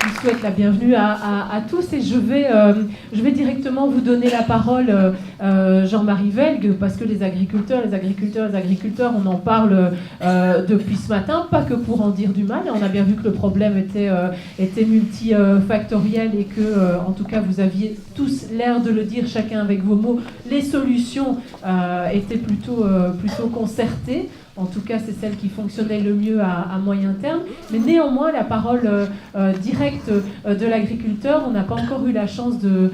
vous souhaite la bienvenue à tous et je vais directement vous donner la parole, Jean-Marie Velgue, parce que les agriculteurs, on en parle depuis ce matin, pas que pour en dire du mal. On a bien vu que le problème était multifactoriel et que, en tout cas, vous aviez tous l'air de le dire, chacun avec vos mots. Les solutions étaient plutôt concertées. En tout cas, c'est celle qui fonctionnait le mieux à moyen terme. Mais néanmoins, la parole directe de l'agriculteur, on n'a pas encore eu la chance de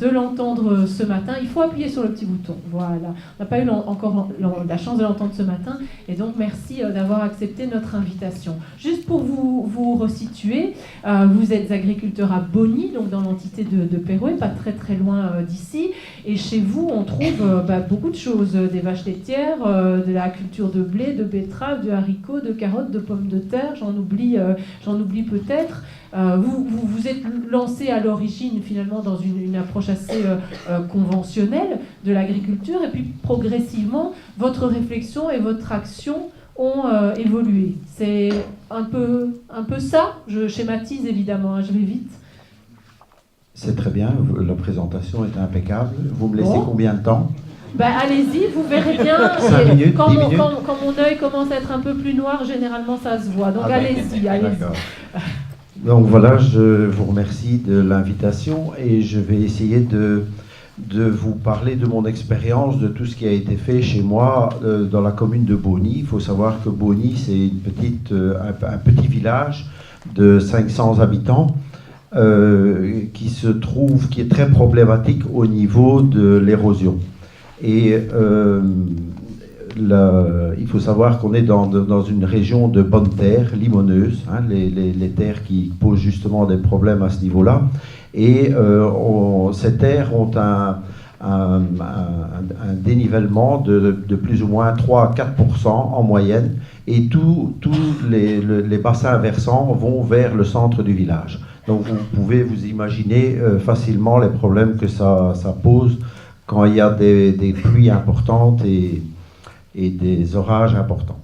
l'entendre ce matin. Il faut appuyer sur le petit bouton. Voilà. On n'a pas eu encore la chance de l'entendre ce matin. Et donc, merci d'avoir accepté notre invitation. Juste pour vous resituer, vous êtes agriculteur à Bonny, donc dans l'entité de Pérouet, pas très très loin d'ici. Et chez vous, on trouve beaucoup de choses. Des vaches laitières, de la culture de blé, de betteraves, de haricots, de carottes, de pommes de terre, j'en oublie peut-être. Vous êtes lancé à l'origine finalement dans une approche assez conventionnelle de l'agriculture et puis progressivement votre réflexion et votre action ont évolué. C'est un peu ça, je schématise évidemment, je vais vite. C'est très bien, la présentation est impeccable. Vous me laissez combien de temps ? Allez-y, vous verrez bien. 5 minutes, quand 10 minutes. Quand mon œil commence à être un peu plus noir, généralement ça se voit. Donc allez-y. D'accord. Donc voilà, je vous remercie de l'invitation et je vais essayer de vous parler de mon expérience, de tout ce qui a été fait chez moi dans la commune de Bonny. Il faut savoir que Bonny, c'est un petit village de 500 habitants. Qui est très problématique au niveau de l'érosion. Et il faut savoir qu'on est dans une région de bonnes terres, limoneuses, hein, les terres qui posent justement des problèmes à ce niveau-là. Et ces terres ont un dénivellement de plus ou moins 3 à 4% en moyenne. Et tous les bassins versants vont vers le centre du village. Donc vous pouvez vous imaginer facilement les problèmes que ça pose quand il y a des pluies importantes et des orages importants.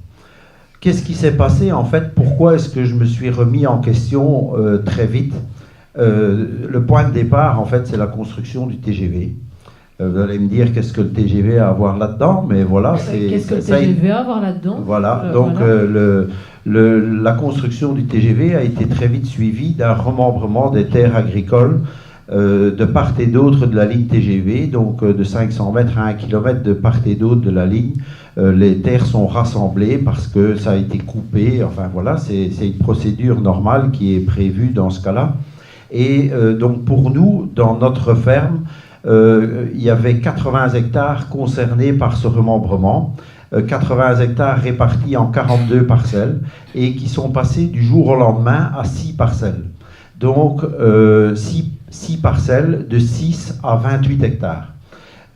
Qu'est-ce qui s'est passé en fait? Pourquoi est-ce que je me suis remis en question très vite? Le point de départ en fait c'est la construction du TGV. Vous allez me dire qu'est-ce que le TGV a à voir là-dedans, mais voilà. Qu'est-ce que le TGV a à voir là-dedans? Voilà, donc la construction du TGV a été très vite suivie d'un remembrement des terres agricoles de part et d'autre de la ligne TGV, donc de 500 mètres à 1 km de part et d'autre de la ligne. Les terres sont rassemblées parce que ça a été coupé, enfin voilà, c'est une procédure normale qui est prévue dans ce cas-là. Et donc pour nous, dans notre ferme, il y avait 80 hectares concernés par ce remembrement, 80 hectares répartis en 42 parcelles et qui sont passés du jour au lendemain à 6 parcelles. Donc 6 parcelles de 6 à 28 hectares.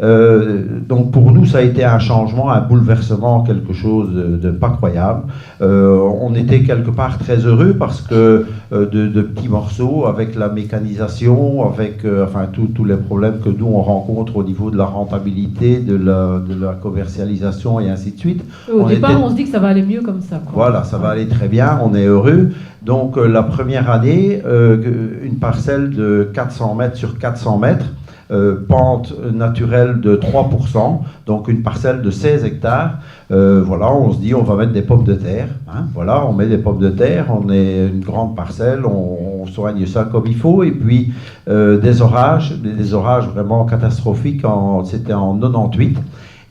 Donc pour nous ça a été un changement, un bouleversement, quelque chose de pas croyable. On était quelque part très heureux parce que de petits morceaux avec la mécanisation, avec tous les problèmes que nous on rencontre au niveau de la rentabilité, de la commercialisation et ainsi de suite. Au départ on se dit que ça va aller mieux comme ça, quoi. Voilà, ça va aller très bien, on est heureux. Donc la première année, une parcelle de 400 mètres sur 400 mètres, pente naturelle de 3%, donc une parcelle de 16 hectares. Voilà, on se dit on va mettre des pommes de terre. Hein, voilà, on met des pommes de terre, on est une grande parcelle, on soigne ça comme il faut. Et puis des orages vraiment catastrophiques, c'était en 98.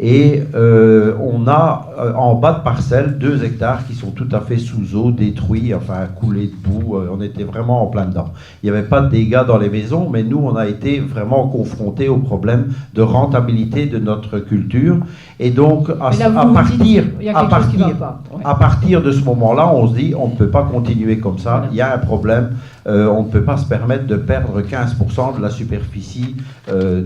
Et on a en bas de parcelle 2 hectares qui sont tout à fait sous eau, détruits, enfin coulés de boue. On était vraiment en plein dedans. Il n'y avait pas de dégâts dans les maisons, mais nous, on a été vraiment confrontés au problème de rentabilité de notre culture. Et donc, à partir de ce moment-là, on se dit, on ne peut pas continuer comme ça. Voilà. Il y a un problème. On ne peut pas se permettre de perdre 15% de la superficie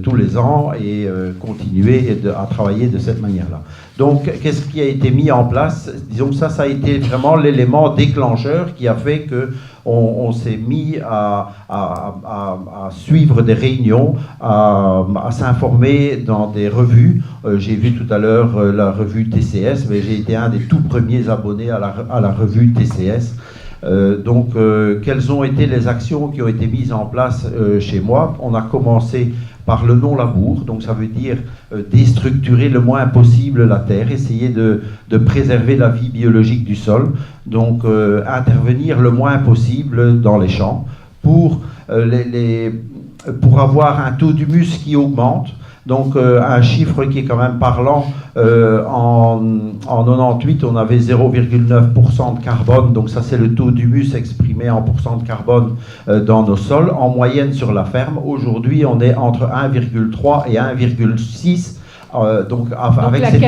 tous les ans et continuer à travailler de cette manière-là. Donc, qu'est-ce qui a été mis en place? Disons que ça a été vraiment l'élément déclencheur qui a fait que on s'est mis à suivre des réunions, à s'informer dans des revues. J'ai vu tout à l'heure la revue TCS, mais j'ai été un des tout premiers abonnés à la revue TCS. Quelles ont été les actions qui ont été mises en place chez moi? On a commencé par le non-labour, donc ça veut dire déstructurer le moins possible la terre, essayer de préserver la vie biologique du sol, donc intervenir le moins possible dans les champs pour avoir un taux d'humus qui augmente. Donc un chiffre qui est quand même parlant, en 98 on avait 0,9% de carbone, donc ça c'est le taux d'humus exprimé en pourcent de carbone dans nos sols, en moyenne sur la ferme. Aujourd'hui on est entre 1,3 et 1,6. Donc avec ces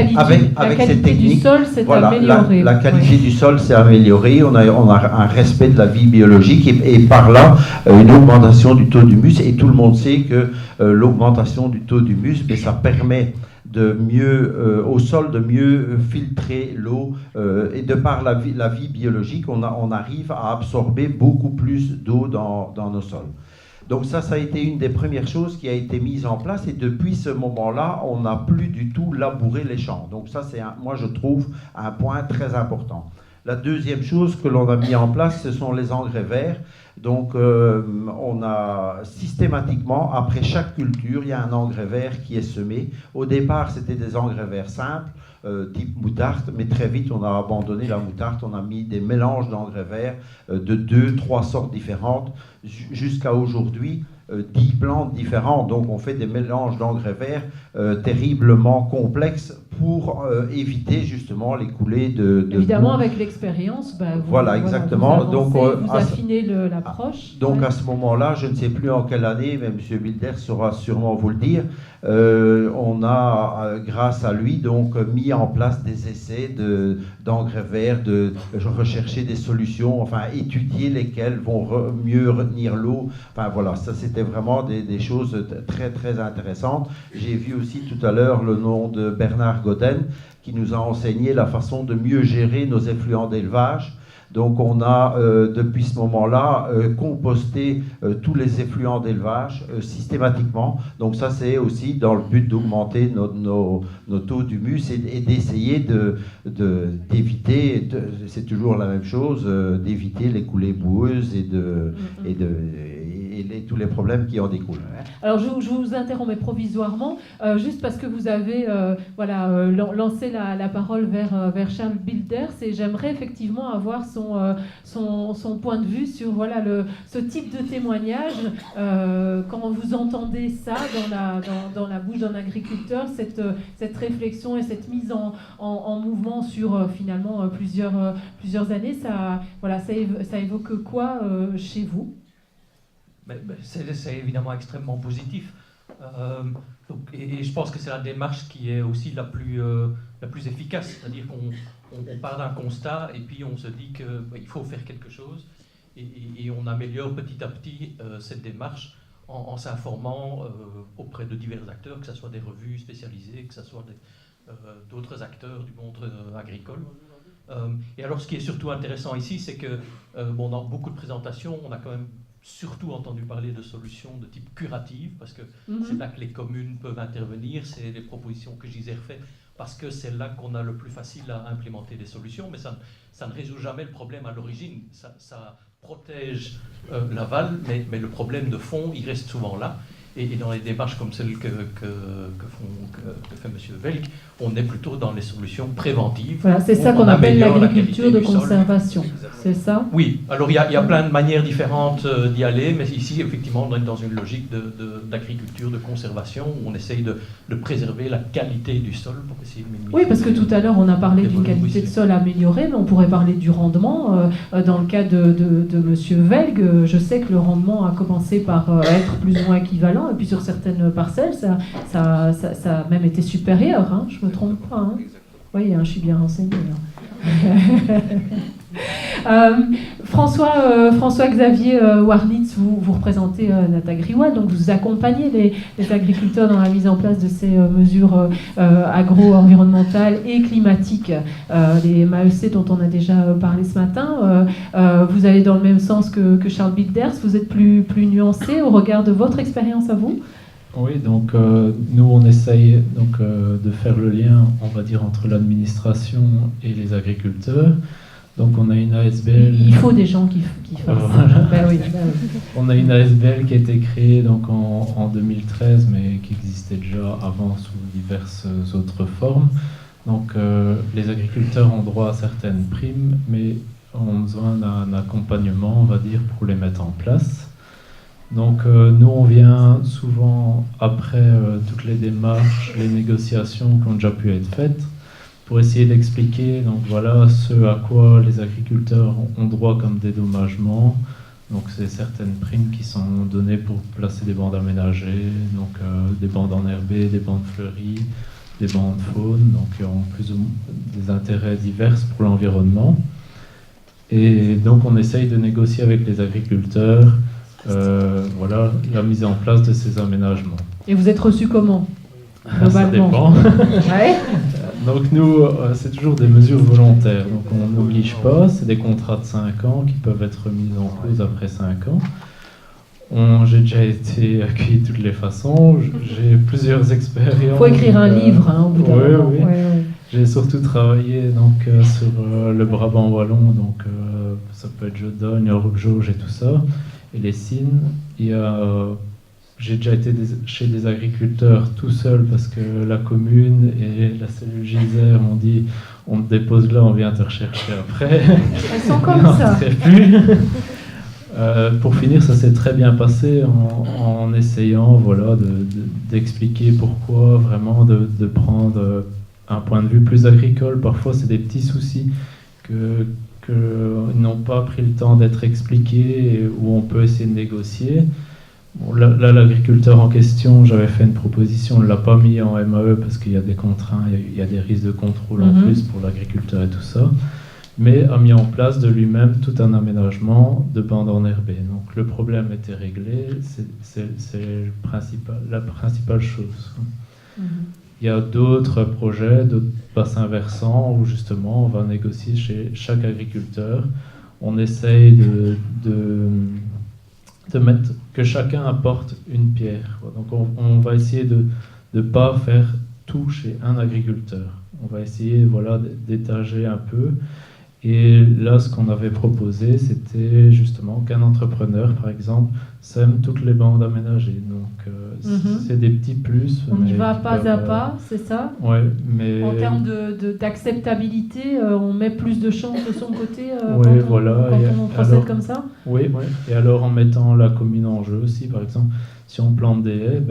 techniques, du sol s'est améliorée. La qualité du sol s'est améliorée, on a un respect de la vie biologique et par là une augmentation du taux d'humus, et tout le monde sait que l'augmentation du taux d'humus, ça permet au sol de mieux filtrer l'eau, et de par la vie biologique, on arrive à absorber beaucoup plus d'eau dans nos sols. Donc ça a été une des premières choses qui a été mise en place, et depuis ce moment-là, on n'a plus du tout labouré les champs. Donc ça, c'est moi je trouve un point très important. La deuxième chose que l'on a mis en place, ce sont les engrais verts. Donc on a systématiquement, après chaque culture, il y a un engrais vert qui est semé. Au départ, c'était des engrais verts simples, type moutarde, mais très vite on a abandonné la moutarde, on a mis des mélanges d'engrais verts de 2-3 sortes différentes, jusqu'à aujourd'hui 10 plantes différentes. Donc on fait des mélanges d'engrais verts terriblement complexes pour éviter justement les coulées de évidemment boue. Avec l'expérience, voilà, exactement. Vous affinez l'approche. Donc à ce moment-là, je ne sais plus en quelle année, mais M. Bilder saura sûrement vous le dire, on a, grâce à lui, donc mis en place des essais d'engrais verts, de rechercher des solutions, enfin étudier lesquelles vont mieux retenir l'eau. Enfin voilà, ça c'était vraiment des choses très très intéressantes. J'ai vu aussi tout à l'heure le nom de Bernard Godin, qui nous a enseigné la façon de mieux gérer nos effluents d'élevage. Donc on a, depuis ce moment-là, composté tous les effluents d'élevage systématiquement. Donc ça, c'est aussi dans le but d'augmenter nos taux d'humus et d'essayer d'éviter, c'est toujours la même chose, d'éviter les coulées boueuses et tous les problèmes qui en découlent. Alors je vous interromps mais provisoirement, juste parce que vous avez lancé la parole vers Charles Bilders, et j'aimerais effectivement avoir son point de vue sur ce type de témoignage. Quand vous entendez ça dans la bouche d'un agriculteur, cette réflexion et cette mise en mouvement sur finalement plusieurs années, ça évoque quoi chez vous? C'est évidemment extrêmement positif. Et je pense que c'est la démarche qui est aussi la plus efficace. C'est-à-dire qu'on part d'un constat et puis on se dit qu'il faut faire quelque chose. Et on améliore petit à petit cette démarche en s'informant auprès de divers acteurs, que ce soit des revues spécialisées, que ce soit d'autres acteurs du monde agricole. Et alors ce qui est surtout intéressant ici, c'est que dans beaucoup de présentations, on a quand même surtout entendu parler de solutions de type curative, parce que c'est là que les communes peuvent intervenir, c'est les propositions que Gisère fait, parce que c'est là qu'on a le plus facile à implémenter des solutions, mais ça ne résout jamais le problème à l'origine. Ça protège l'aval, mais le problème de fond, il reste souvent là. Et dans les démarches comme celle que fait M. Welk, on est plutôt dans les solutions préventives. Voilà, c'est ça qu'on appelle l'agriculture de conservation, c'est ça? Oui, alors il y a plein de manières différentes d'y aller, mais ici, effectivement, on est dans une logique d'agriculture de conservation, où on essaye de préserver la qualité du sol pour essayer de minimiser... Oui, parce que tout à l'heure, on a parlé d'une qualité de sol améliorée, mais on pourrait parler du rendement. Dans le cas de M. Welk, je sais que le rendement a commencé par être plus ou moins équivalent, et puis sur certaines parcelles, ça a même été supérieur, hein, je ne me trompe pas. Hein. Oui, je suis bien renseigné. François-Xavier Warnitz, vous représentez Natagriwal, donc vous accompagnez les agriculteurs dans la mise en place de ces mesures agro-environnementales et climatiques, les MAEC dont on a déjà parlé ce matin. Vous allez dans le même sens que Charles Bilders, vous êtes plus nuancé au regard de votre expérience à vous? Oui, donc nous on essaye de faire le lien, on va dire, entre l'administration et les agriculteurs. Donc on a une ASBL. Il faut des gens qui fassent ça. Voilà. Ben oui. On a une ASBL qui a été créée donc en 2013, mais qui existait déjà avant sous diverses autres formes. Donc les agriculteurs ont droit à certaines primes, mais ont besoin d'un accompagnement, on va dire, pour les mettre en place. Donc nous, on vient souvent après toutes les démarches, les négociations qui ont déjà pu être faites, pour essayer d'expliquer donc voilà ce à quoi les agriculteurs ont droit comme dédommagement. Donc c'est certaines primes qui sont données pour placer des bandes aménagées, donc des bandes enherbées, des bandes fleuries, des bandes faunes, donc qui ont plus ou moins des intérêts divers pour l'environnement. Et donc on essaye de négocier avec les agriculteurs voilà, la mise en place de ces aménagements. Et vous êtes reçu comment? Ça dépend. Ouais. Donc nous, c'est toujours des mesures volontaires. Donc on n'oblige pas, c'est des contrats de 5 ans qui peuvent être mis en cause après 5 ans. J'ai déjà été accueilli de toutes les façons, j'ai plusieurs expériences. Il faut écrire un livre au bout d'un moment. Oui. Ouais. J'ai surtout travaillé donc, sur le Brabant wallon, donc ça peut être Jodogne, Org-Jauge et tout ça, et les Cygnes. J'ai déjà été chez des agriculteurs tout seul parce que la commune et la cellule Gisère m'ont dit on te dépose là, on vient te rechercher après. Elles sont comme ça. Plus. Pour finir, ça s'est très bien passé en essayant voilà, d'expliquer pourquoi vraiment de prendre un point de vue plus agricole. Parfois, c'est des petits soucis qui n'ont pas pris le temps d'être expliqués et où on peut essayer de négocier. Bon, là, l'agriculteur en question, j'avais fait une proposition, on ne l'a pas mis en MAE parce qu'il y a des contraintes, il y a des risques de contrôle en plus pour l'agriculteur et tout ça, mais a mis en place de lui-même tout un aménagement de bandes enherbées. Donc le problème était réglé, c'est la principale chose. Il y a d'autres projets, d'autres bassins versants où justement on va négocier chez chaque agriculteur. On essaye de mettre que chacun apporte une pierre. Donc on va essayer de ne pas faire tout chez un agriculteur. On va essayer voilà, d'étager un peu. Et là, ce qu'on avait proposé, c'était justement qu'un entrepreneur, par exemple, sème toutes les bandes aménagées. Donc c'est des petits plus. On y va pas à pas, c'est ça? Ouais, mais... En termes d'acceptabilité, on met plus de chances de son côté quand on procède comme ça? Oui. Et alors en mettant la commune en jeu aussi, par exemple, si on plante des haies,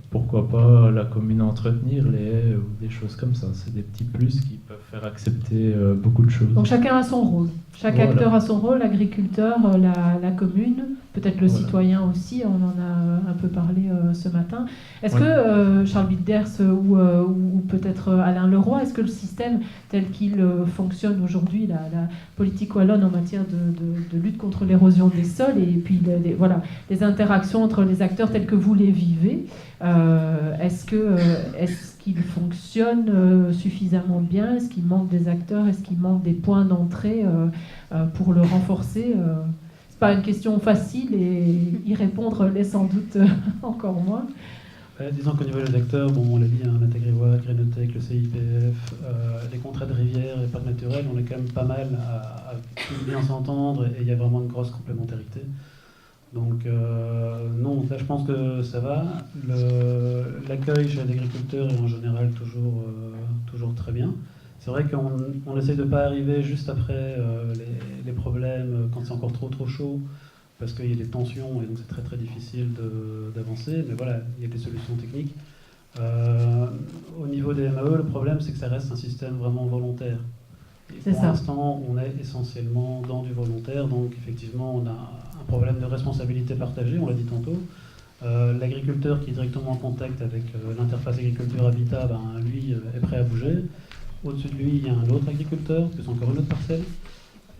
pourquoi pas la commune entretenir les haies ou des choses comme ça. C'est des petits plus qui peuvent faire accepter beaucoup de choses. Donc chacun a son rôle. Chaque acteur a son rôle, l'agriculteur, la commune, peut-être le citoyen aussi, on en a un peu parlé ce matin. Est-ce que Charles Wilders ou peut-être Alain Leroy, est-ce que le système tel qu'il fonctionne aujourd'hui, la politique wallonne en matière de lutte contre l'érosion des sols et puis les interactions entre les acteurs tels que vous les vivez, est-ce qu'il fonctionne suffisamment bien? Est-ce qu'il manque des acteurs? Est-ce qu'il manque des points d'entrée pour le renforcer? C'est pas une question facile et y répondre l'est sans doute encore moins. Disons qu'au niveau des acteurs, on l'a dit, l'Integrivoire, Grénotech, le CIPF, les contrats de rivière et parcs naturels, on est quand même pas mal à bien s'entendre et il y a vraiment une grosse complémentarité. Donc non, là je pense que ça va. L'accueil chez les agriculteurs est en général toujours très bien. C'est vrai qu'on essaye de ne pas arriver juste après les problèmes quand c'est encore trop chaud, parce qu'il y a des tensions et donc c'est très difficile d'avancer. Mais voilà, il y a des solutions techniques. Au niveau des MAE, le problème c'est que ça reste un système vraiment volontaire. Et pour l'instant, on est essentiellement dans du volontaire, donc effectivement on a un problème de responsabilité partagée, on l'a dit tantôt. L'agriculteur qui est directement en contact avec l'interface agriculture-habitat, lui est prêt à bouger. Au-dessus de lui, il y a un autre agriculteur, parce que c'est encore une autre parcelle.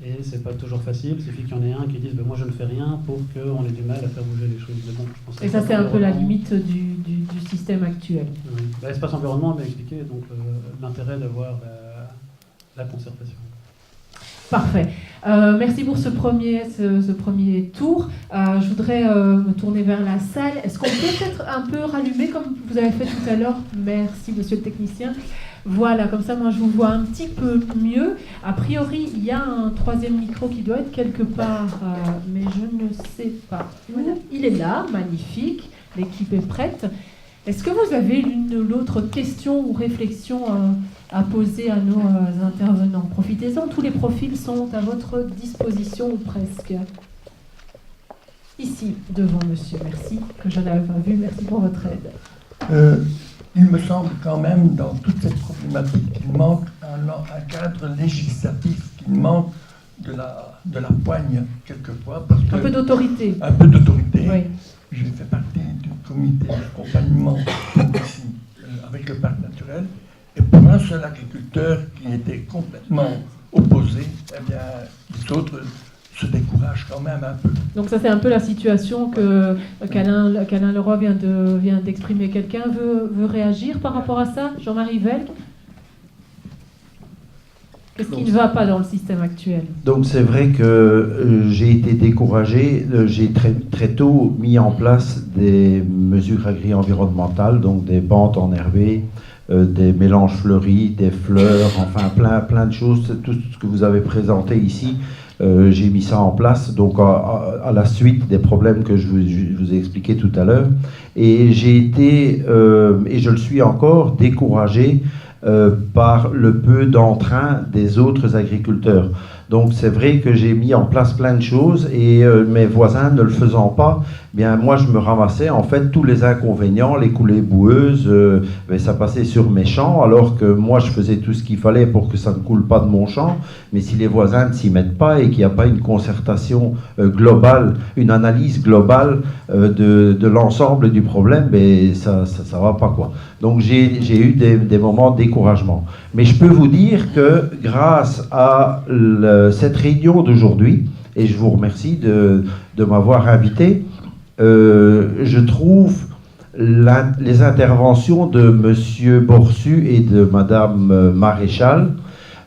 Et c'est pas toujours facile, il suffit qu'il y en ait un qui dise moi je ne fais rien pour qu'on ait du mal à faire bouger les choses. Mais bon, je pense et ça c'est un peu la limite du système actuel. Oui. L'espace environnement m'a expliqué donc l'intérêt d'avoir la concertation. Parfait. Merci pour ce premier tour. Je voudrais me tourner vers la salle. Est-ce qu'on peut peut-être un peu rallumer comme vous avez fait tout à l'heure? Merci, monsieur le technicien. Voilà, comme ça, moi, je vous vois un petit peu mieux. A priori, il y a un troisième micro qui doit être quelque part, mais je ne sais pas où. Il est là, magnifique. L'équipe est prête. Est-ce que vous avez l'une ou l'autre question ou réflexion à poser à nos intervenants? Profitez-en, tous les profils sont à votre disposition, ou presque. Ici, devant monsieur, merci, que je n'avais pas vu, merci pour votre aide. Il me semble quand même, dans toute cette problématique, qu'il manque un cadre législatif, qu'il manque de la poigne, quelquefois. Parce que un peu d'autorité. Un peu d'autorité. Oui. J'ai fait partie du comité d'accompagnement ici, avec le parc naturel. Et pour un seul agriculteur qui était complètement opposé, eh bien, les autres se découragent quand même un peu. Donc ça, c'est un peu la situation qu'Alain Leroy vient d'exprimer. Quelqu'un veut réagir par rapport à ça? Jean-Marie Velg? Qu'est-ce qui ne va pas dans le système actuel? Donc c'est vrai que j'ai été découragé. J'ai très tôt mis en place des mesures agri-environnementales, donc des bandes enherbées, des mélanges fleuris, des fleurs, enfin plein de choses. Tout ce que vous avez présenté ici, j'ai mis ça en place, donc à la suite des problèmes que je vous ai expliqués tout à l'heure. Et j'ai été, et je le suis encore, découragé par le peu d'entrain des autres agriculteurs. Donc c'est vrai que j'ai mis en place plein de choses et mes voisins ne le faisant pas, bien moi je me ramassais en fait tous les inconvénients, les coulées boueuses, ça passait sur mes champs alors que moi je faisais tout ce qu'il fallait pour que ça ne coule pas de mon champ, mais si les voisins ne s'y mettent pas et qu'il n'y a pas une concertation globale, une analyse globale de l'ensemble du problème, ça va pas quoi. Donc j'ai eu des moments de découragement. Mais je peux vous dire que grâce à cette réunion d'aujourd'hui, et je vous remercie de m'avoir invité, je trouve les interventions de M. Borsu et de Mme Maréchal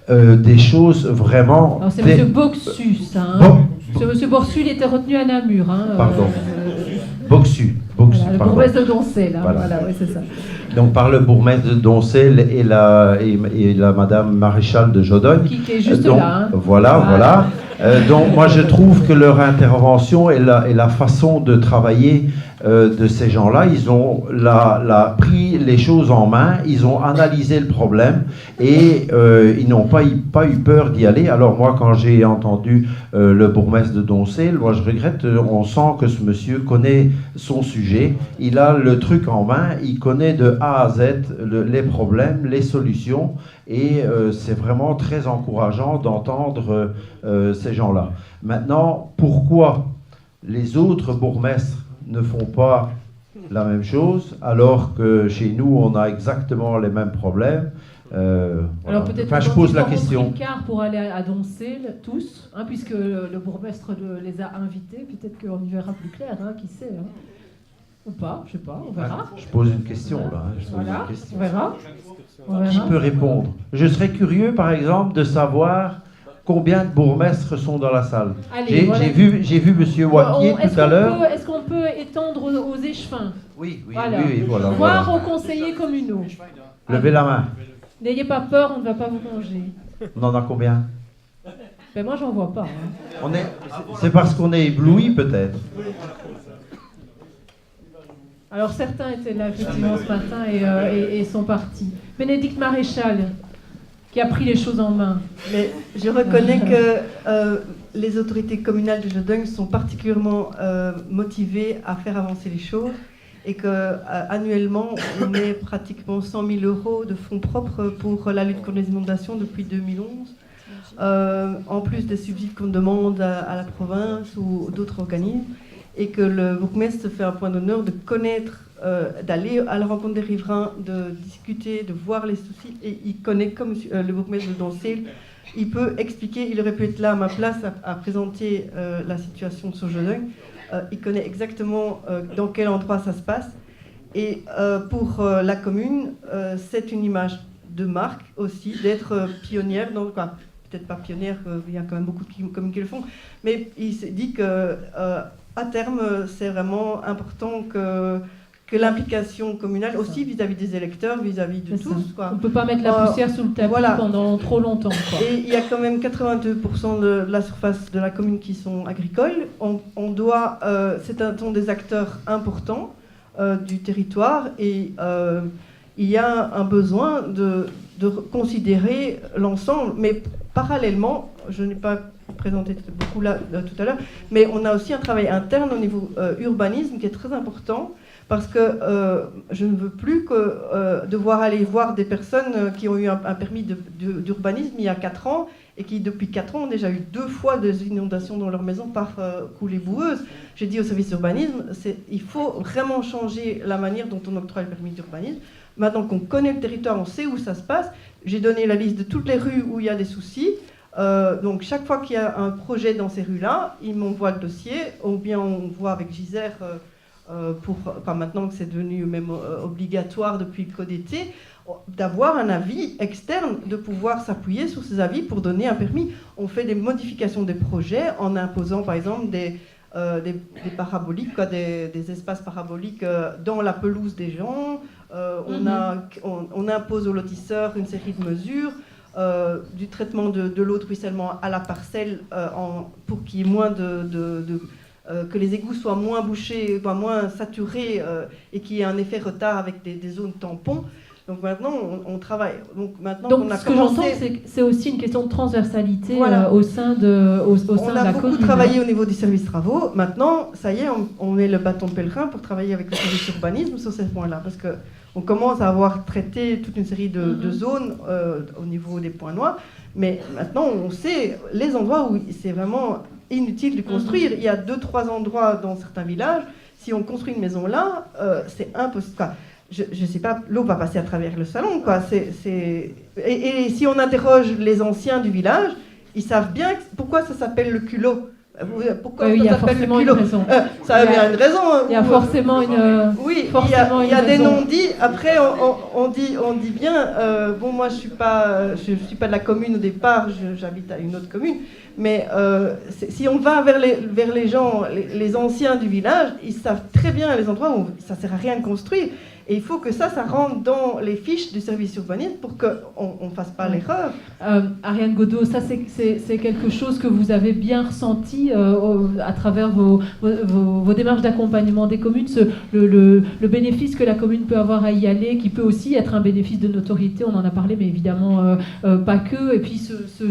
des choses vraiment... Alors c'est M. Boxu, ça. Hein. M. Borsu, il était retenu à Namur. Hein, pardon. Boxu. Voilà, le bourgmestre de Doncel, hein, voilà ouais, c'est ça. Donc par le bourgmestre de Doncel et la Madame Maréchal de Jodogne. Qui est juste donc, là. Hein. Voilà. Donc moi je trouve que leur intervention et la façon de travailler de ces gens-là, ils ont pris les choses en main, ils ont analysé le problème et ils n'ont pas eu peur d'y aller. Alors moi quand j'ai entendu le bourgmestre de Doncel, moi je regrette, on sent que ce monsieur connaît son sujet, il a le truc en main, il connaît de A à Z les problèmes, les solutions et c'est vraiment très encourageant d'entendre ces gens-là. Maintenant, pourquoi les autres bourgmestres ne font pas la même chose alors que chez nous on a exactement les mêmes problèmes? Voilà. Alors peut-être je pose la question. Car pour aller à Doncel, tous, hein, puisque le bourgmestre les a invités, peut-être qu'on y verra plus clair, hein, qui sait. Hein. Ou pas, je sais pas, on verra. Je pose une question là. Voilà, on verra. Qui peut répondre? Je serais curieux par exemple de savoir combien de bourgmestres sont dans la salle. Allez, j'ai vu M. Waquier tout à l'heure. Est-ce qu'on peut étendre aux échevins? Oui, voilà. Voilà. Voire aux conseillers communaux. Levez la main. N'ayez pas peur, on ne va pas vous manger. On en a combien? Moi, j'en vois pas. Hein. C'est parce qu'on est ébloui, peut-être. Alors, certains étaient là, effectivement, ce matin et sont partis. Bénédicte Maréchal, qui a pris les choses en main. Mais je reconnais que les autorités communales de Jodogne sont particulièrement motivées à faire avancer les choses et qu'annuellement, on met pratiquement 100 000 € de fonds propres pour la lutte contre les inondations depuis 2011, en plus des subsides qu'on demande à la province ou d'autres organismes, et que le bourgmestre se fait un point d'honneur de connaître, d'aller à la rencontre des riverains, de discuter, de voir les soucis, et il connaît, comme le bourgmestre de Doncel, il peut expliquer, il aurait pu être là à ma place à présenter la situation sur Jodogne. Il connaît exactement dans quel endroit ça se passe. Et pour la commune, c'est une image de marque aussi, d'être pionnière, peut-être pas pionnière, il y a quand même beaucoup de communes qui le font, mais il s'est dit que à terme, c'est vraiment important que l'implication communale, aussi vis-à-vis des électeurs, vis-à-vis de tous. Quoi. On ne peut pas mettre la poussière sous le tapis pendant trop longtemps. Quoi. Et il y a quand même 82% de la surface de la commune qui sont agricoles. On doit, sont des acteurs importants du territoire et il y a un besoin de considérer l'ensemble. Mais parallèlement, je n'ai pas présenté beaucoup là tout à l'heure, mais on a aussi un travail interne au niveau urbanisme qui est très important. Parce que je ne veux plus que devoir aller voir des personnes qui ont eu un permis d'urbanisme il y a 4 ans et qui, depuis 4 ans, ont déjà eu 2 fois des inondations dans leur maison par coulées boueuses. J'ai dit au service d'urbanisme, il faut vraiment changer la manière dont on octroie le permis d'urbanisme. Maintenant qu'on connaît le territoire, on sait où ça se passe. J'ai donné la liste de toutes les rues où il y a des soucis. Donc chaque fois qu'il y a un projet dans ces rues-là, ils m'envoient le dossier, ou bien on voit avec Gisère... maintenant que c'est devenu même obligatoire depuis le code été, d'avoir un avis externe, de pouvoir s'appuyer sur ces avis pour donner un permis. On fait des modifications des projets en imposant par exemple des paraboliques, des espaces paraboliques dans la pelouse des gens. On impose aux lotisseurs une série de mesures. Du traitement de l'eau de ruissellement à la parcelle pour qu'il y ait moins que les égouts soient moins bouchés, moins saturés et qu'il y ait un effet retard avec des zones tampons. Donc maintenant, on travaille. Donc ce que j'entends, c'est aussi une question de transversalité au sein de la commune. On a beaucoup travaillé au niveau du service travaux. Maintenant, ça y est, on met le bâton de pèlerin pour travailler avec le service urbanisme sur ces points-là. Parce qu'on commence à avoir traité toute une série de zones au niveau des points noirs. Mais maintenant, on sait les endroits où c'est vraiment... inutile de construire. Il y a 2-3 endroits dans certains villages, si on construit une maison là, c'est impossible. Quoi. Je ne sais pas, l'eau va passer à travers le salon. Quoi. Et si on interroge les anciens du village, ils savent bien pourquoi ça s'appelle le culot. Pourquoi ça s'appelle le culot. Ça a bien une raison. Il y a forcément une... Oui, il y a des non-dits. Après, on dit bien... bon, moi, je suis pas de la commune au départ, j'habite à une autre commune. Mais si on va vers les gens, les anciens du village, ils savent très bien les endroits où ça ne sert à rien de construire. Et il faut que ça rentre dans les fiches du service urbanisme pour qu'on ne fasse pas l'erreur. Ariane Godot, ça c'est quelque chose que vous avez bien ressenti à travers vos démarches d'accompagnement des communes, le bénéfice que la commune peut avoir à y aller, qui peut aussi être un bénéfice de notoriété, on en a parlé, mais évidemment pas que. Et puis ce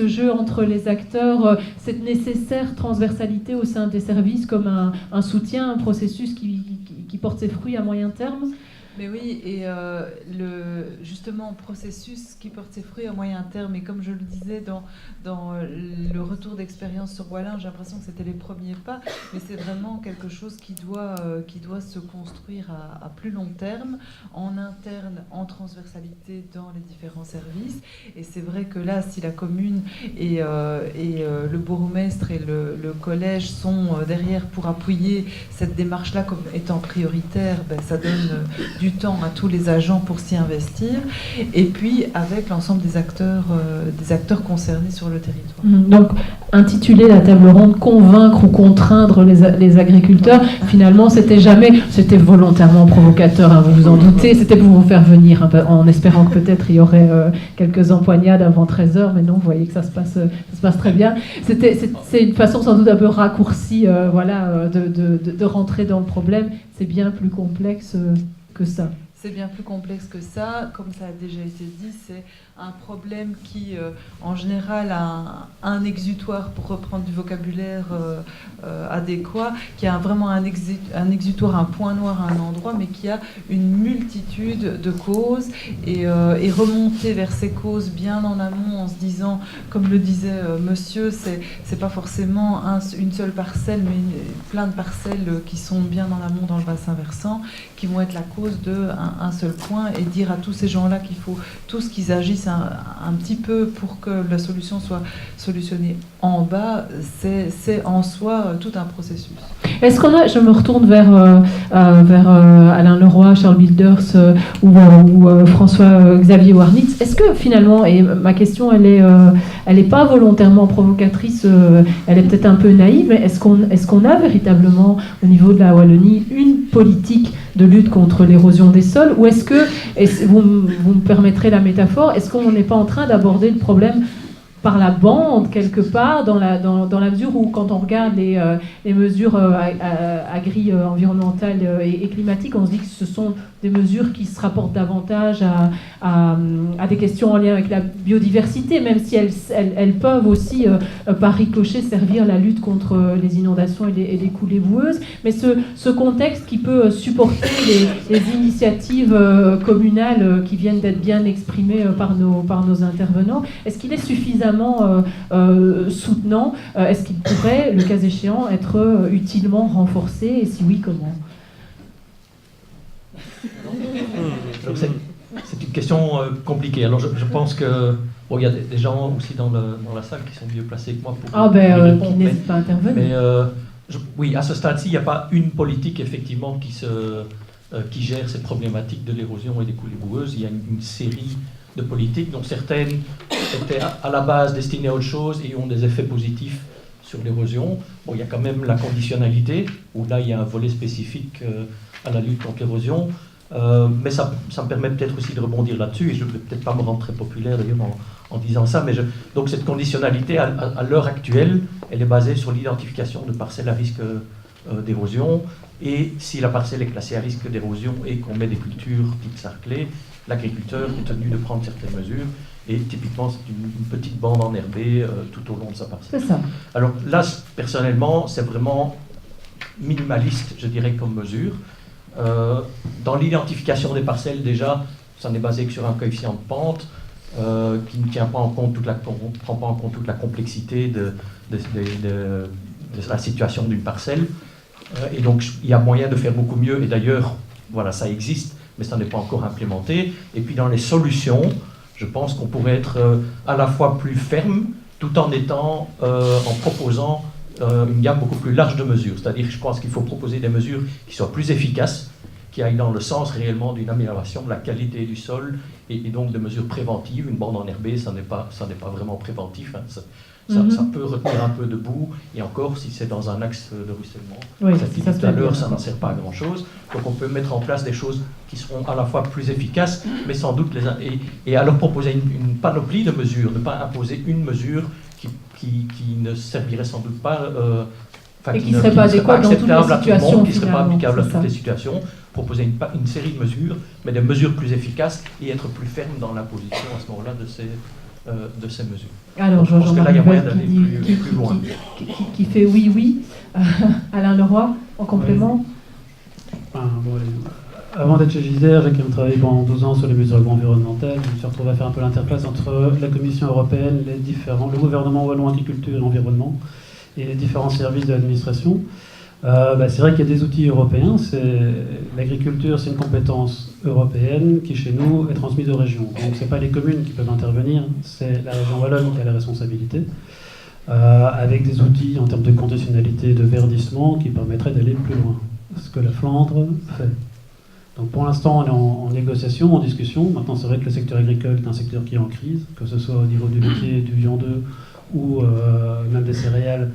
jeu entre les acteurs, cette nécessaire transversalité au sein des services comme un soutien, un processus qui porte ses fruits à moyen terme. Mais oui, et justement, processus qui porte ses fruits à moyen terme, et comme je le disais dans le retour d'expérience sur Wallin, j'ai l'impression que c'était les premiers pas, mais c'est vraiment quelque chose qui doit se construire à plus long terme, en interne, en transversalité dans les différents services. Et c'est vrai que là, si la commune et le bourgmestre et le collège sont derrière pour appuyer cette démarche-là comme étant prioritaire, ça donne du temps à tous les agents pour s'y investir, et puis avec l'ensemble des acteurs concernés sur le territoire. Donc, intituler la table ronde « Convaincre ou contraindre les agriculteurs », finalement, c'était volontairement provocateur, hein, vous vous en doutez, c'était pour vous faire venir, hein, en espérant que peut-être il y aurait quelques empoignades avant 13h, mais non, vous voyez que ça se passe très bien. C'est une façon sans doute un peu raccourcie de rentrer dans le problème. C'est bien plus complexe que ça. C'est bien plus complexe que ça. Comme ça a déjà été dit, c'est un problème qui, en général, a un exutoire, pour reprendre du vocabulaire adéquat, qui a vraiment un exutoire, un point noir à un endroit, mais qui a une multitude de causes, et remonter vers ces causes bien en amont en se disant, comme le disait monsieur, c'est pas forcément une seule parcelle, mais plein de parcelles qui sont bien en amont dans le bassin versant, qui vont être la cause d'un seul point, et dire à tous ces gens-là qu'il faut tous qu'ils agissent un petit peu pour que la solution soit solutionnée en bas, c'est en soi tout un processus. Est-ce qu'on a, je me retourne vers Alain Leroy, Charles Bilders ou François-Xavier Warnitz. Est-ce que finalement, et ma question elle est pas volontairement provocatrice, elle est peut-être un peu naïve, mais est-ce qu'on a véritablement au niveau de la Wallonie une politique de lutte contre l'érosion des sols, ou est-ce que, vous me permettrez la métaphore, est-ce qu'on n'est pas en train d'aborder le problème par la bande, quelque part, dans la mesure où, quand on regarde les mesures agri-environnementales et climatiques, on se dit que ce sont des mesures qui se rapportent davantage à des questions en lien avec la biodiversité, même si elles peuvent aussi, par ricochet, servir la lutte contre les inondations et les coulées boueuses. Mais ce contexte qui peut supporter les initiatives communales qui viennent d'être bien exprimées par nos intervenants, est-ce qu'il est suffisamment soutenant? Est-ce qu'il pourrait, le cas échéant, être utilement renforcé, et si oui, comment? C'est une question compliquée. Alors je pense que il y a des gens aussi dans la salle qui sont mieux placés que moi pour y répondre. Qui n'hésitent pas à intervenir. Oui, à ce stade-ci, il n'y a pas une politique effectivement qui gère cette problématique de l'érosion et des coulées boueuses. Il y a une série de politiques dont certaines étaient à la base destinées à autre chose et ont des effets positifs sur l'érosion. Bon, il y a quand même la conditionnalité, où là il y a un volet spécifique à la lutte contre l'érosion. Mais ça me permet peut-être aussi de rebondir là-dessus, et je ne vais peut-être pas me rendre très populaire d'ailleurs en disant ça, mais donc cette conditionnalité à l'heure actuelle, elle est basée sur l'identification de parcelles à risque d'érosion, et si la parcelle est classée à risque d'érosion et qu'on met des cultures type sarclées, l'agriculteur est tenu de prendre certaines mesures, et typiquement c'est une petite bande enherbée tout au long de sa parcelle. C'est ça. Alors là, personnellement, c'est vraiment minimaliste, je dirais, comme mesure. Dans l'identification des parcelles, déjà, ça n'est basé que sur un coefficient de pente qui ne tient pas en compte prend pas en compte toute la complexité de la situation d'une parcelle. Et donc, il y a moyen de faire beaucoup mieux. Et d'ailleurs, voilà, ça existe, mais ça n'est pas encore implémenté. Et puis, dans les solutions, je pense qu'on pourrait être à la fois plus ferme, tout en proposant une gamme beaucoup plus large de mesures. C'est-à-dire que je pense qu'il faut proposer des mesures qui soient plus efficaces, qui aillent dans le sens réellement d'une amélioration de la qualité du sol et donc de mesures préventives. Une bande enherbée, ça n'est pas vraiment préventif. Hein. Ça peut retenir un peu de boue, et encore si c'est dans un axe de ruissellement. Oui, ça tout à l'heure, ça n'en sert pas à grand-chose. Donc on peut mettre en place des choses qui seront à la fois plus efficaces, mais sans doute et alors proposer une panoplie de mesures, ne pas imposer une mesure qui ne servirait sans doute pas, et qui ne serait pas adéquate dans toutes les situations, qui ne serait pas applicable à toutes les situations, proposer une série de mesures, mais des mesures plus efficaces, et être plus ferme dans l'imposition à ce moment-là de ces mesures. Alors, je pense que là, il y a moyen d'aller plus loin. Qui fait oui. Alain Leroy, en complément. Avant d'être chez Gisère, j'ai quand même travaillé pendant 12 ans sur les mesures environnementales. Je me suis retrouvé à faire un peu l'interface entre la Commission européenne, le gouvernement wallon agriculture et environnement, et les différents services de l'administration. C'est vrai qu'il y a des outils européens. L'agriculture, c'est une compétence européenne qui, chez nous, est transmise aux régions. Donc, ce n'est pas les communes qui peuvent intervenir, c'est la région wallonne qui a la responsabilité, avec des outils en termes de conditionnalité, de verdissement, qui permettraient d'aller plus loin. Ce que la Flandre fait. Donc pour l'instant, on est en négociation, en discussion. Maintenant, c'est vrai que le secteur agricole est un secteur qui est en crise, que ce soit au niveau du laitier, du viandeux ou même des céréales.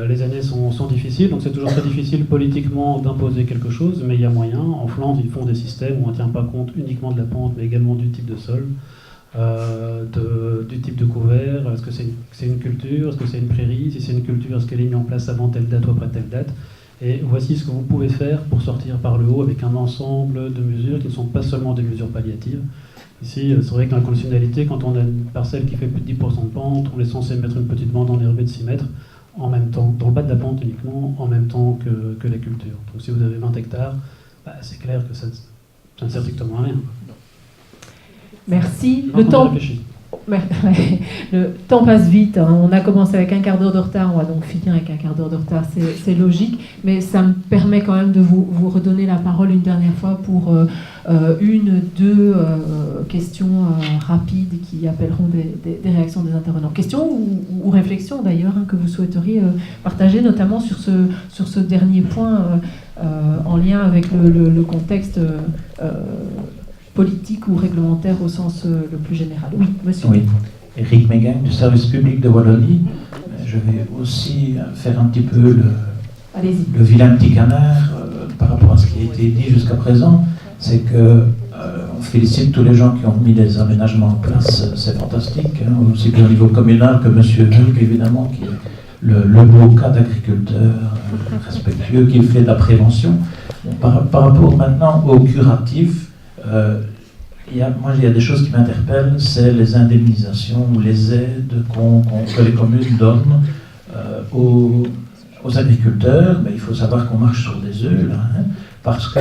Les années sont difficiles, donc c'est toujours très difficile politiquement d'imposer quelque chose, mais il y a moyen. En Flandre, ils font des systèmes où on ne tient pas compte uniquement de la pente, mais également du type de sol, du type de couvert. Est-ce que c'est une culture? Est-ce que c'est une prairie? Si c'est une culture, est-ce qu'elle est mise en place avant telle date ou après telle date? Et voici ce que vous pouvez faire pour sortir par le haut avec un ensemble de mesures qui ne sont pas seulement des mesures palliatives. Ici, c'est vrai que dans la conditionnalité, quand on a une parcelle qui fait plus de 10% de pente, on est censé mettre une petite bande enherbée de 6 mètres en même temps, dans le bas de la pente uniquement, en même temps que la culture. Donc si vous avez 20 hectares, c'est clair que ça ne sert strictement à rien. Merci. Le temps... Le temps passe vite, hein. On a commencé avec un quart d'heure de retard, on va donc finir avec un quart d'heure de retard, c'est logique, mais ça me permet quand même de vous redonner la parole une dernière fois pour deux questions rapides qui appelleront des réactions des intervenants. Questions ou réflexions d'ailleurs, hein, que vous souhaiteriez partager, notamment sur ce dernier point en lien avec le contexte politique ou réglementaire au sens le plus général. Oui, monsieur. Oui, Éric Mégain du service public de Wallonie. Je vais aussi faire un petit peu le vilain petit canard par rapport à ce qui a été dit jusqu'à présent. C'est que on félicite tous les gens qui ont mis des aménagements en place, c'est fantastique, hein, aussi bien au niveau communal que M. Hulk, évidemment, qui est le beau cas d'agriculteur respectueux, qui fait de la prévention. Bon, par rapport maintenant au curatif, il y a des choses qui m'interpellent, c'est les indemnisations ou les aides que les communes donnent aux agriculteurs. Mais il faut savoir qu'on marche sur des œufs, là, hein, parce que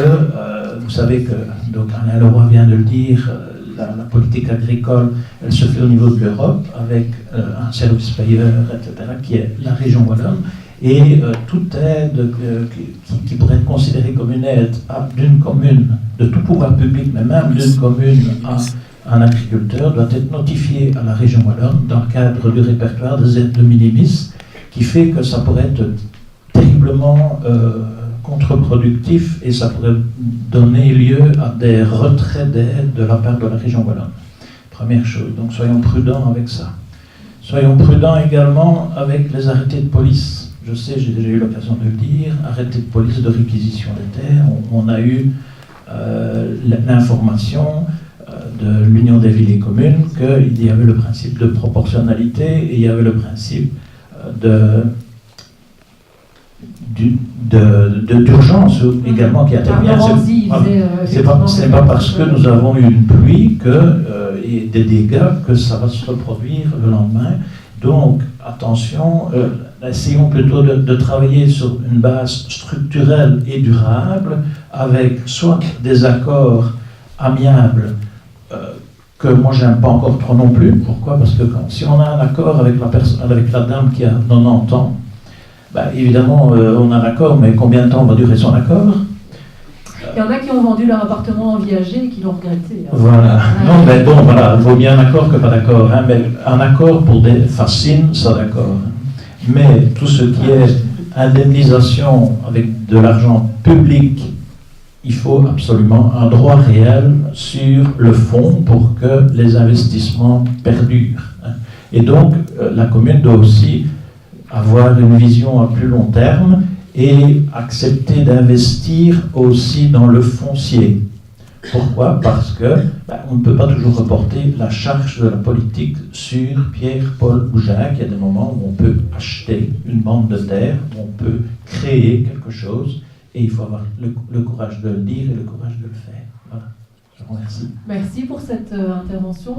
vous savez que, donc Alain Leroy vient de le dire, la politique agricole, elle se fait au niveau de l'Europe avec un service payeur, etc., qui est la région wallonne. Et toute aide qui pourrait être considérée comme une aide d'une commune, de tout pouvoir public, mais même d'une commune à un agriculteur, doit être notifiée à la région wallonne dans le cadre du répertoire des aides de minimis, qui fait que ça pourrait être terriblement contre-productif et ça pourrait donner lieu à des retraits d'aide de la part de la région wallonne. Première chose, donc soyons prudents avec ça. Soyons prudents également avec les arrêtés de police. Je sais, j'ai déjà eu l'occasion de le dire, arrêté de police de réquisition des terres. On a eu l'information de l'Union des villes et communes qu'il y avait le principe de proportionnalité et il y avait le principe d'urgence également qui intervient. Ce n'est pas parce que nous avons eu une pluie et des dégâts que ça va se reproduire le lendemain. Donc, attention, essayons plutôt de travailler sur une base structurelle et durable avec soit des accords amiables que moi j'aime pas encore trop non plus. Pourquoi? Parce que si on a un accord avec la dame qui a 90 ans, bah, évidemment on a un accord, mais combien de temps va durer son accord? Il y en a qui ont vendu leur appartement en viager et qui l'ont regretté. Hein. Voilà. Non, mais bon, voilà, il vaut mieux un accord que pas d'accord. Hein, mais un accord pour des fascines, ça d'accord. Mais tout ce qui est indemnisation avec de l'argent public, il faut absolument un droit réel sur le fonds pour que les investissements perdurent. Et donc, la commune doit aussi avoir une vision à plus long terme et accepter d'investir aussi dans le foncier. Pourquoi? Parce que on ne peut pas toujours reporter la charge de la politique sur Pierre-Paul ou Jacques. Il y a des moments où on peut acheter une bande de terre, où on peut créer quelque chose, et il faut avoir le courage de le dire et le courage de le faire. Voilà. Je vous remercie. Merci pour cette intervention.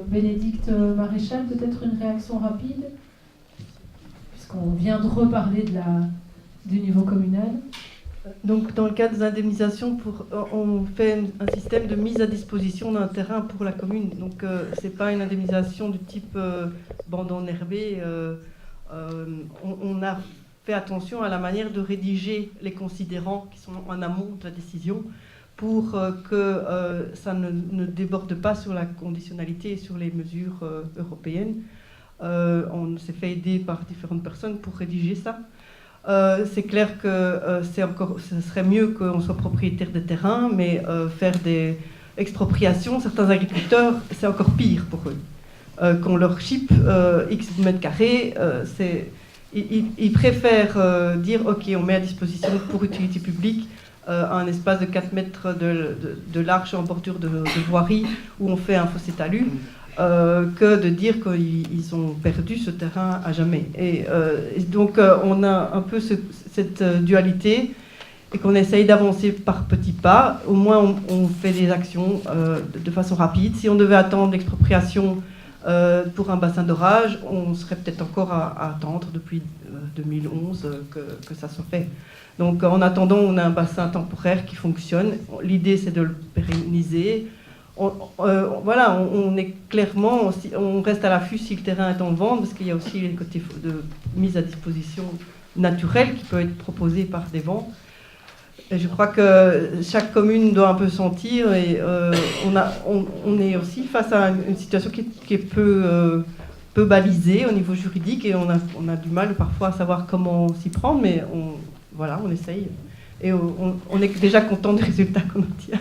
Bénédicte Maréchal, peut-être une réaction rapide, puisqu'on vient de reparler du niveau communal. Donc, dans le cas des indemnisations, on fait un système de mise à disposition d'un terrain pour la commune. Donc, ce n'est pas une indemnisation du type bande enherbée. On a fait attention à la manière de rédiger les considérants qui sont en amont de la décision pour que ça ne déborde pas sur la conditionnalité et sur les mesures européennes. On s'est fait aider par différentes personnes pour rédiger ça. C'est clair que ce serait mieux qu'on soit propriétaire des terrains, mais faire des expropriations, certains agriculteurs, c'est encore pire pour eux. Qu'on leur chipe X mètres carrés, ils préfèrent dire ok, on met à disposition pour utilité publique un espace de 4 mètres de large en bordure de voirie où on fait un fossé talus. Que de dire qu'ils ont perdu ce terrain à jamais. Et donc on a un peu cette dualité et qu'on essaye d'avancer par petits pas. Au moins on fait des actions de façon rapide. Si on devait attendre l'expropriation pour un bassin d'orage, on serait peut-être encore à attendre depuis 2011 que ça soit fait. Donc en attendant, on a un bassin temporaire qui fonctionne. L'idée c'est de le pérenniser. on est clairement, on reste à l'affût si le terrain est en vente, parce qu'il y a aussi les côtés de mise à disposition naturelle qui peut être proposée par des ventes. Et je crois que chaque commune doit un peu sentir, et on est aussi face à une situation qui est peu balisée au niveau juridique, et on a du mal parfois à savoir comment s'y prendre, mais on essaye. Et on est déjà content des résultats qu'on obtient.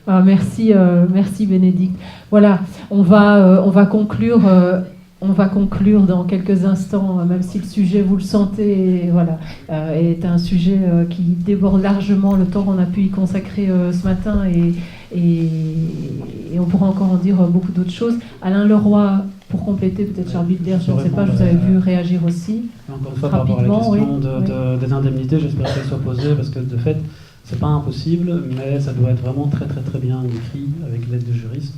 Merci Bénédicte. Voilà, on va conclure dans quelques instants, même si le sujet, vous le sentez, est un sujet qui déborde largement le temps qu'on a pu y consacrer ce matin, et on pourra encore en dire beaucoup d'autres choses. Alain Leroy, pour compléter, peut-être Charles Bidler, je ne sais pas, je vous avais vu réagir aussi. Encore une fois, par rapport à la question des indemnités, j'espère qu'elle soit posée, parce que de fait, c'est pas impossible, mais ça doit être vraiment très très très bien écrit avec l'aide de juristes.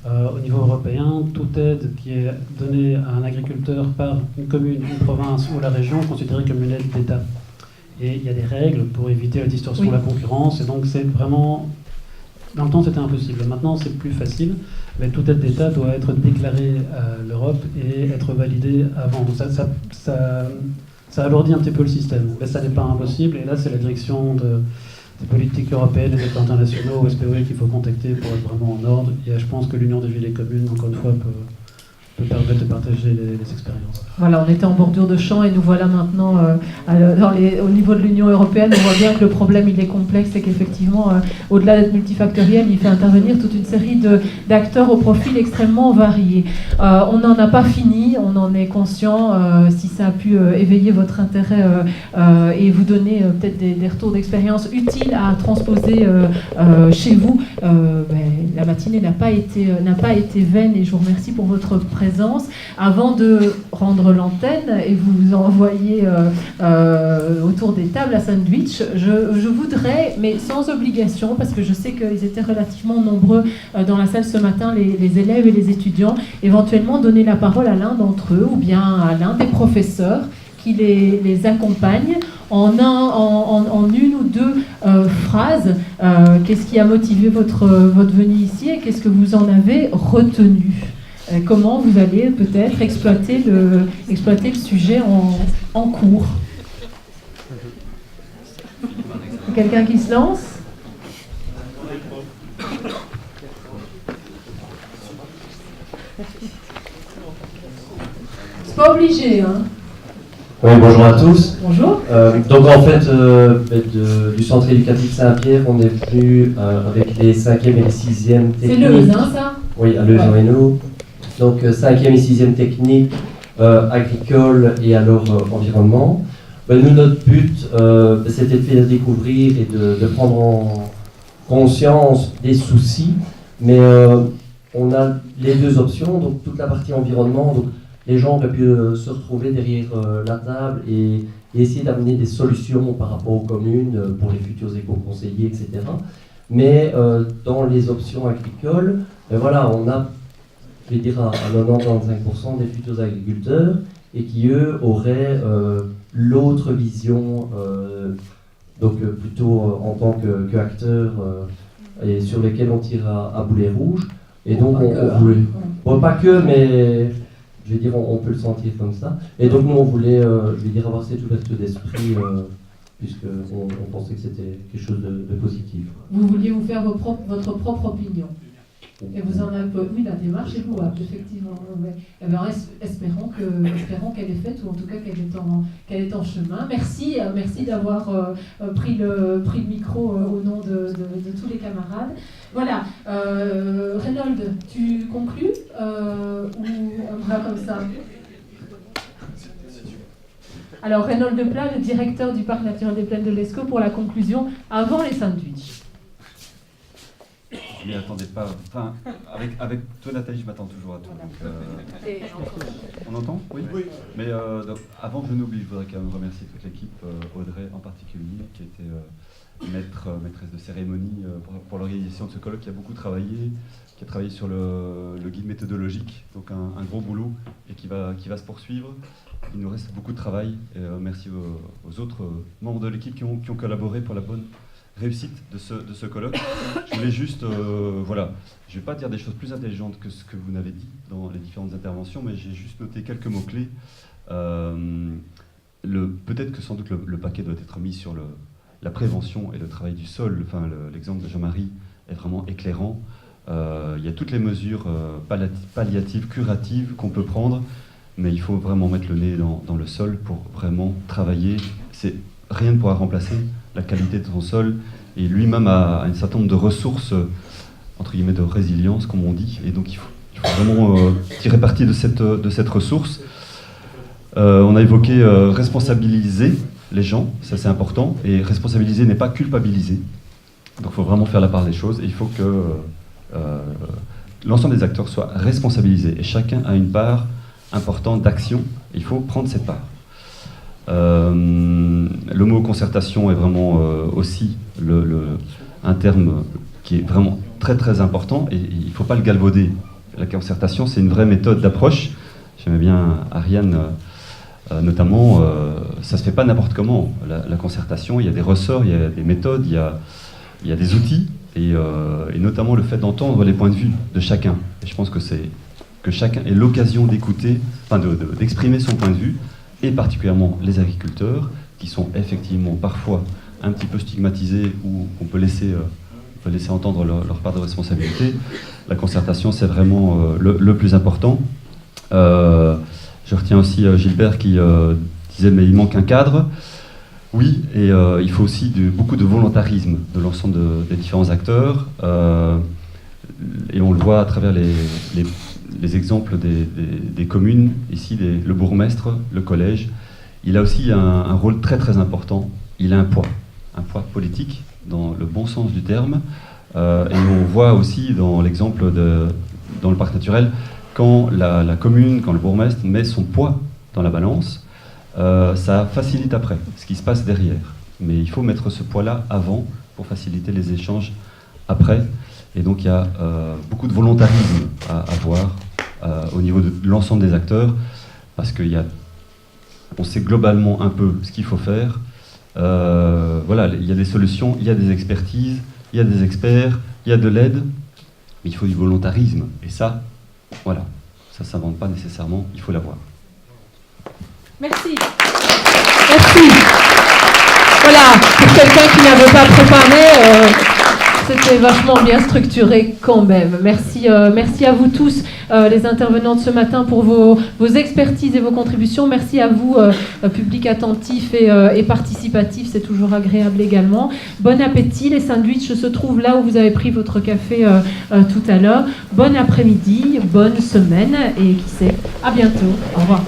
Au niveau européen, toute aide qui est donnée à un agriculteur par une commune, une province ou la région est considérée comme une aide d'État. Et il y a des règles pour éviter la distorsion de la concurrence, et donc c'est vraiment... Dans le temps, c'était impossible. Maintenant, c'est plus facile, mais toute aide d'État doit être déclarée à l'Europe et être validée avant. Donc ça alourdit un petit peu le système, mais ça n'est pas impossible, et là, c'est la direction des politiques européennes et des plans internationaux, au SPOE, qu'il faut contacter pour être vraiment en ordre. Et je pense que l'Union des villes et communes, encore une fois, peut permettre de partager les expériences. Voilà, on était en bordure de champ et nous voilà maintenant au niveau de l'Union européenne. On voit bien que le problème il est complexe et qu'effectivement, au-delà d'être multifactoriel, il fait intervenir toute une série d'acteurs au profil extrêmement varié. On n'en a pas fini, on en est conscient. Si ça a pu éveiller votre intérêt et vous donner peut-être des retours d'expérience utiles à transposer chez vous, la matinée n'a pas été vaine, et je vous remercie pour votre présence. Avant de rendre l'antenne et vous envoyer autour des tables à sandwich, je voudrais, mais sans obligation, parce que je sais qu'ils étaient relativement nombreux dans la salle ce matin, les élèves et les étudiants, éventuellement donner la parole à l'un d'entre eux ou bien à l'un des professeurs qui les accompagne en une ou deux phrases. Qu'est-ce qui a motivé votre venue ici et qu'est-ce que vous en avez retenu ? Comment vous allez peut-être exploiter le sujet en cours. Quelqu'un qui se lance ? C'est pas obligé, hein. Oui, bonjour à tous. Bonjour. Donc en fait, du centre éducatif Saint-Pierre, on est venu avec les 5e et les 6e techniques. C'est Leuze, hein, ça ? Oui, à Leuze et nous. Donc 5e et 6e technique, agricole et alors environnement. Nous, notre but, c'était de faire découvrir et de prendre en conscience des soucis, mais on a les deux options, donc toute la partie environnement, donc les gens auraient pu se retrouver derrière la table et essayer d'amener des solutions par rapport aux communes pour les futurs éco-conseillers, etc. Mais dans les options agricoles, voilà, on a, je vais dire, à 90-95% des futurs agriculteurs et qui, eux, auraient l'autre vision, donc plutôt en tant qu'acteurs et sur lesquels on tire à boulet rouge. Et donc, on voulait... Bon, pas que, mais... Je vais dire, on peut le sentir comme ça. Et donc, nous, on voulait, je vais dire, avoir cette ouverture d'esprit, puisqu'on pensait que c'était quelque chose de positif. Vous vouliez vous faire votre propre opinion. Et vous en avez... Oui, la démarche est louable, effectivement. Ouais. Eh bien, espérons qu'elle est faite, ou en tout cas qu'elle est en chemin. Merci d'avoir pris le micro au nom de tous les camarades. Voilà. Reynold, tu conclus ou on va comme ça? Alors, Reynold Deplat, le directeur du Parc naturel des Plaines de l'Escaut, pour la conclusion, avant les sandwichs. Je m'y attendais pas. Enfin, avec toi, Nathalie, je m'attends toujours à tout. Donc, on entend? Oui. Mais donc, avant que je n'oublie, je voudrais quand même remercier toute l'équipe, Audrey en particulier, qui était maîtresse de cérémonie pour l'organisation de ce colloque, qui a beaucoup travaillé, qui a travaillé sur le guide méthodologique, donc un gros boulot, et qui va se poursuivre. Il nous reste beaucoup de travail. Et, merci aux autres membres de l'équipe qui ont collaboré pour la bonne réussite de ce colloque. Je voulais juste, voilà, je ne vais pas dire des choses plus intelligentes que ce que vous n'avez dit dans les différentes interventions, mais j'ai juste noté quelques mots-clés. Peut-être que sans doute le paquet doit être mis sur la prévention et le travail du sol. Enfin, l'exemple de Jean-Marie est vraiment éclairant. Il y a toutes les mesures palliatives, curatives qu'on peut prendre, mais il faut vraiment mettre le nez dans le sol pour vraiment travailler. Rien ne pourra remplacer la qualité de son sol, et lui-même a un certain nombre de ressources, entre guillemets, de résilience, comme on dit, et donc il faut vraiment tirer parti de cette ressource. On a évoqué responsabiliser les gens, ça c'est important, et responsabiliser n'est pas culpabiliser. Donc il faut vraiment faire la part des choses, et il faut que l'ensemble des acteurs soient responsabilisés, et chacun a une part importante d'action, il faut prendre cette part. Le mot concertation est vraiment aussi un terme qui est vraiment très très important, et il ne faut pas le galvauder. La concertation, c'est une vraie méthode d'approche. J'aimais bien Ariane, notamment, ça ne se fait pas n'importe comment. La concertation, il y a des ressorts, il y a des méthodes, il y a des outils, et notamment le fait d'entendre les points de vue de chacun. Et je pense que chacun ait l'occasion d'écouter, enfin d'exprimer son point de vue, et particulièrement les agriculteurs, qui sont effectivement parfois un petit peu stigmatisés, ou on peut laisser entendre leur part de responsabilité. La concertation, c'est vraiment le plus important. Je retiens aussi Gilbert qui disait « mais il manque un cadre ». Oui, et il faut aussi beaucoup de volontarisme de l'ensemble des différents acteurs, et on le voit à travers les exemples des communes, ici le bourgmestre, le collège. Il a aussi un rôle très très important, il a un poids politique, dans le bon sens du terme, et on voit aussi dans l'exemple dans le parc naturel, quand la commune, quand le bourgmestre met son poids dans la balance, ça facilite après ce qui se passe derrière. Mais il faut mettre ce poids-là avant pour faciliter les échanges après. Et donc il y a beaucoup de volontarisme à avoir au niveau de l'ensemble des acteurs, parce qu'on sait globalement un peu ce qu'il faut faire. Voilà, il y a des solutions, il y a des expertises, il y a des experts, il y a de l'aide, mais il faut du volontarisme. Et ça, voilà, ça ne s'invente pas nécessairement, il faut l'avoir. Merci. Merci. Voilà, pour quelqu'un qui n'avait pas préparé, c'était vachement bien structuré quand même. Merci, merci à vous tous, les intervenants de ce matin, pour vos expertises et vos contributions. Merci à vous, public attentif et participatif, c'est toujours agréable également. Bon appétit, les sandwichs se trouvent là où vous avez pris votre café tout à l'heure. Bon après-midi, bonne semaine, et qui sait, à bientôt. Au revoir.